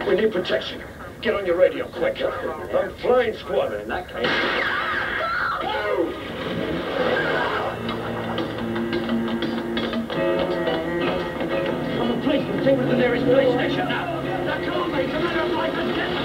We need protection. Get on your radio, quick. I'm flying squadron in that case. I'm a policeman. Take me to the nearest police station now. That can't be. It's a matter of life and death.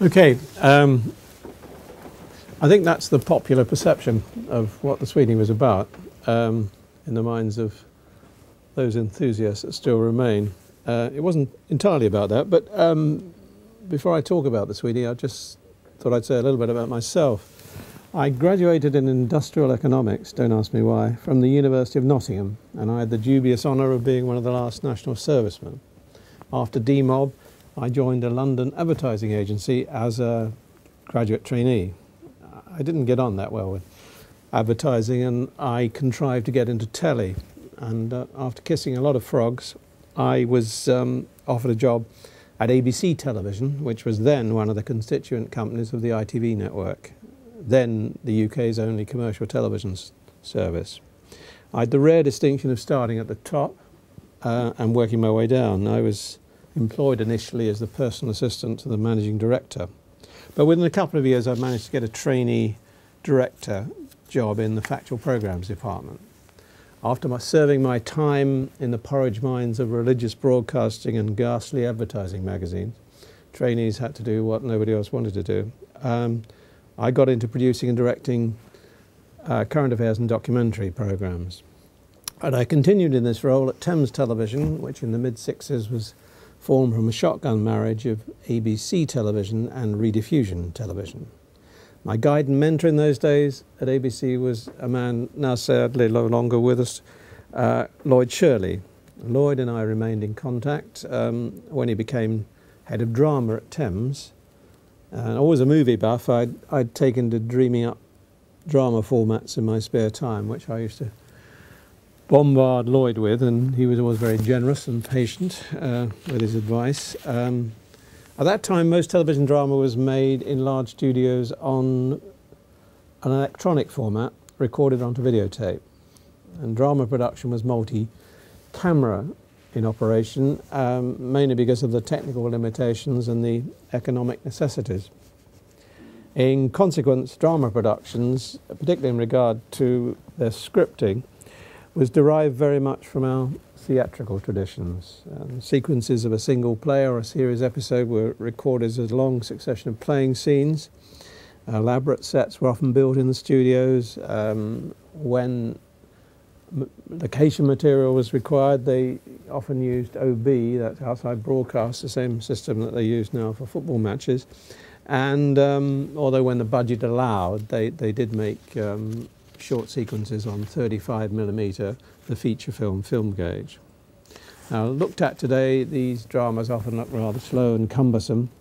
Okay, I think that's the popular perception of what the Sweeney was about in the minds of those enthusiasts that still remain. It wasn't entirely about that, but before I talk about the Sweeney, I just thought I'd say a little bit about myself. I graduated in industrial economics, don't ask me why, from the University of Nottingham, and I had the dubious honour of being one of the last national servicemen. After demob, I joined a London advertising agency as a graduate trainee. I didn't get on that well with advertising, and I contrived to get into telly. And after kissing a lot of frogs, I was offered a job at ABC Television, which was then one of the constituent companies of the ITV network, then the UK's only commercial television service. I had the rare distinction of starting at the top and working my way down. I was employed initially as the personal assistant to the managing director. But within a couple of years, I managed to get a trainee director job in the factual programs department. After serving my time in the porridge mines of religious broadcasting and ghastly advertising magazines, trainees had to do what nobody else wanted to do. I got into producing and directing current affairs and documentary programs. And I continued in this role at Thames Television, which in the mid-60s was formed from a shotgun marriage of ABC Television and Rediffusion Television. My guide and mentor in those days at ABC was a man now sadly no longer with us, Lloyd Shirley. Lloyd and I remained in contact when he became head of drama at Thames. And always a movie buff, I'd taken to dreaming up drama formats in my spare time, which I used to bombard Lloyd with, and he was always very generous and patient with his advice. At that time, most television drama was made in large studios on an electronic format, recorded onto videotape. And drama production was multi-camera in operation, mainly because of the technical limitations and the economic necessities. In consequence, drama productions, particularly in regard to their scripting, was derived very much from our theatrical traditions. Sequences of a single play or a series episode were recorded as a long succession of playing scenes. Elaborate sets were often built in the studios. When location material was required, they often used OB, that's outside broadcast, the same system that they use now for football matches. And although when the budget allowed, they did make short sequences on 35mm, the feature film gauge. Now, looked at today, these dramas often look rather slow and cumbersome,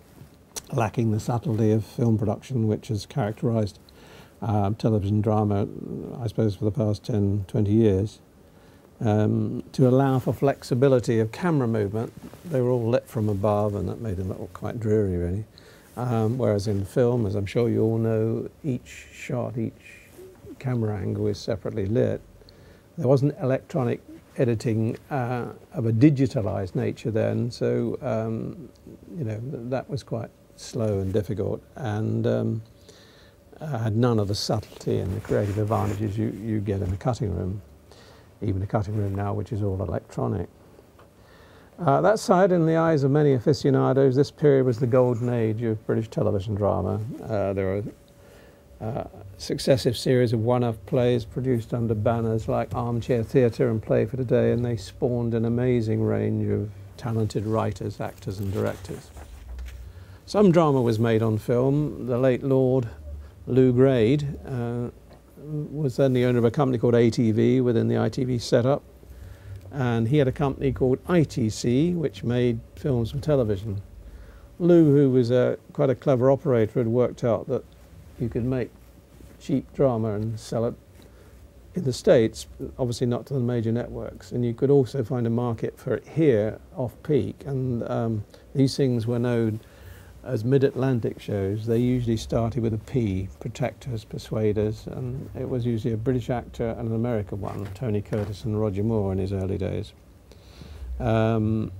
lacking the subtlety of film production, which has characterized television drama, I suppose, for the past 10, 20 years. To allow for flexibility of camera movement, they were all lit from above, and that made them look quite dreary, really. Whereas in film, as I'm sure you all know, each shot, each camera angle is separately lit. There wasn't electronic editing of a digitalized nature then, so you know, that was quite slow and difficult, and had none of the subtlety and the creative advantages you get in a cutting room, even a cutting room now which is all electronic. That side, in the eyes of many aficionados, this period was the golden age of British television drama. There were successive series of one-off plays produced under banners like Armchair Theatre and Play for Today, and they spawned an amazing range of talented writers, actors and directors. Some drama was made on film. The late Lord Lou Grade was then the owner of a company called ATV within the ITV setup, and he had a company called ITC which made films for television. Lou, who was quite a clever operator, had worked out that you could make cheap drama and sell it in the States, obviously not to the major networks, and you could also find a market for it here off-peak, and these things were known as mid-Atlantic shows. They usually started with a P, Protectors, Persuaders, and it was usually a British actor and an American one, Tony Curtis and Roger Moore in his early days. Very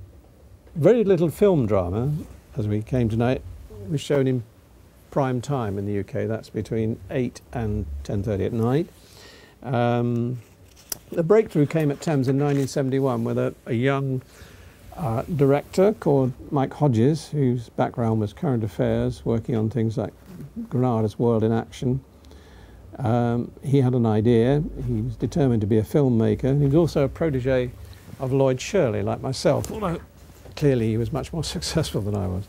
little film drama, as we came to know it, was shown in prime time in the UK. That's between 8 and 10:30 at night. The breakthrough came at Thames in 1971 with a young director called Mike Hodges, whose background was current affairs, working on things like Granada's World in Action. He had an idea. He was determined to be a filmmaker. He was also a protege of Lloyd Shirley, like myself, although clearly he was much more successful than I was.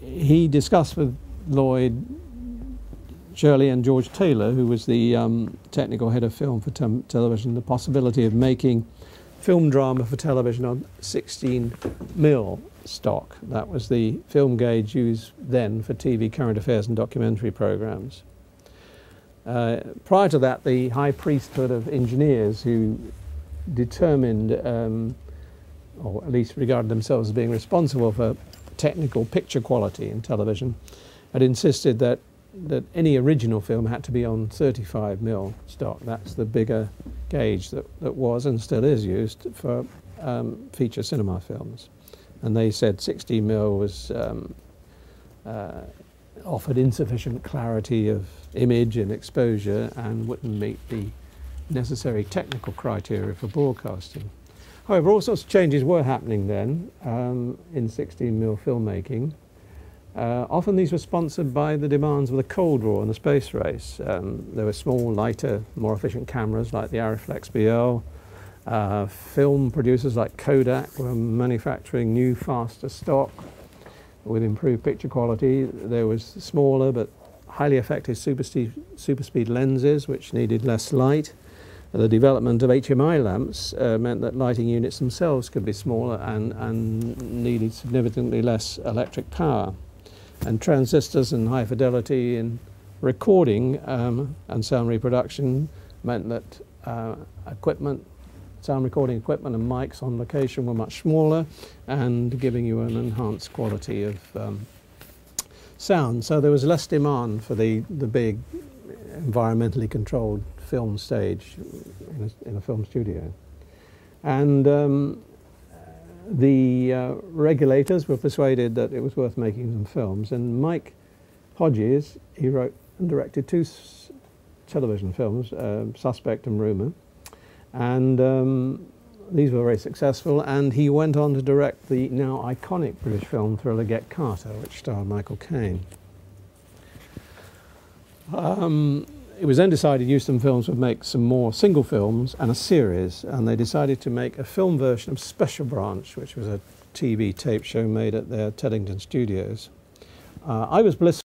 He discussed with Lloyd, Shirley and George Taylor, who was the technical head of film for television, the possibility of making film drama for television on 16mm stock. That was the film gauge used then for TV current affairs and documentary programs. Prior to that, the high priesthood of engineers who determined, or at least regarded themselves as being responsible for technical picture quality in television, had insisted that any original film had to be on 35mm stock. That's the bigger gauge that was and still is used for feature cinema films. And they said 16mm was offered insufficient clarity of image and exposure and wouldn't meet the necessary technical criteria for broadcasting. However, all sorts of changes were happening then in 16mm filmmaking. Often these were sponsored by the demands of the Cold War and the space race. There were small, lighter, more efficient cameras like the Arriflex BL. Film producers like Kodak were manufacturing new, faster stock with improved picture quality. There was smaller but highly effective super speed lenses which needed less light. The development of HMI lamps meant that lighting units themselves could be smaller and needed significantly less electric power. And transistors and high fidelity in recording and sound reproduction meant that sound recording equipment and mics on location were much smaller and giving you an enhanced quality of sound. So there was less demand for the big environmentally controlled film stage in a film studio. And the regulators were persuaded that it was worth making some films, and Mike Hodges, he wrote and directed two television films, Suspect and Rumour, and these were very successful, and he went on to direct the now iconic British film thriller Get Carter, which starred Michael Caine. It was then decided Euston Films would make some more single films and a series, and they decided to make a film version of Special Branch, which was a TV tape show made at their Teddington studios. I was blissful